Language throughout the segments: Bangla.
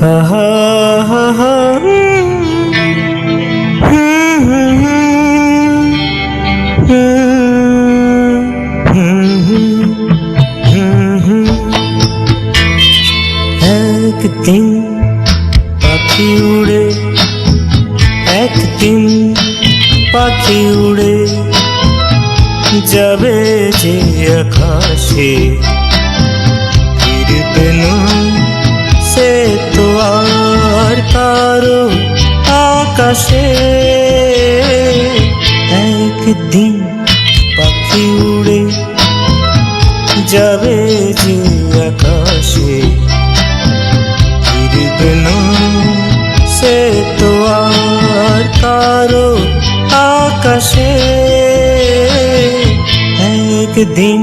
আহা আহা একদিন পাখি উড়ে, একদিন পাখি উড়ে যাবে যে আকাশে, ফিরবে না সে তো আর কারো আকাশে। একদিন পাখি উড়ে যাবে যে আকাশে, ফিরবে না সে তো আর কারো আকাশে। একদিন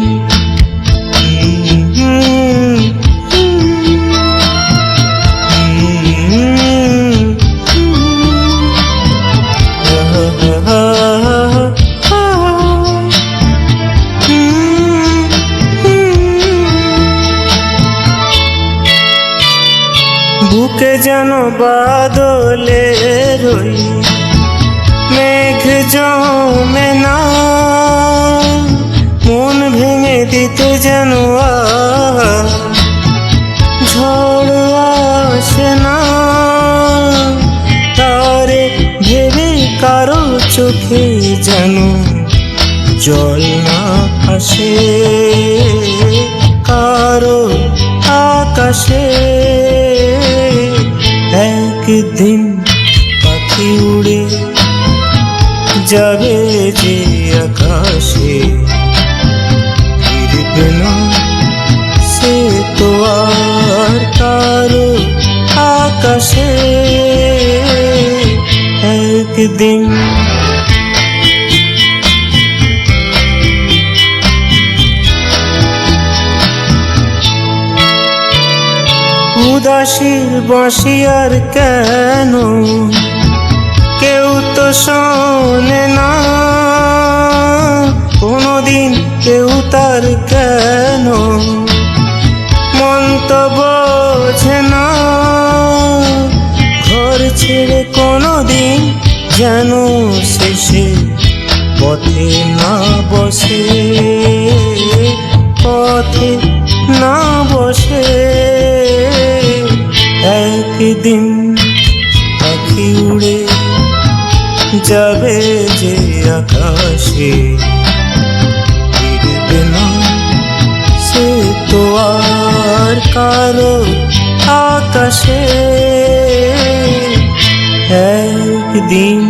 বুকে যেন বাদলের ওই মেঘ জমে না, মন ভেঙে দিতে যেন ঝড় আসে না। তারে ভেবে কারো চোখে যেন জল না আসে, কারো আকাশে। একদিন পাখি উড়ে যাবে যে আকাশে, ফিরবে না সে তো আর কারো আকাশে। একদিন উদাসীর বাঁশি আর কেন কেউ তো শোনে না, কোনদিন কেউ তার কেন মন তো বোঝে না। ঘর ছেড়ে কোনদিন যেন শেষে পথে না বসে, পথে না বসে। একদিন পাখি উড়ে যাবে যে আকাশে, ফিরবে না সে তো আর কারো আকাশে। একদিন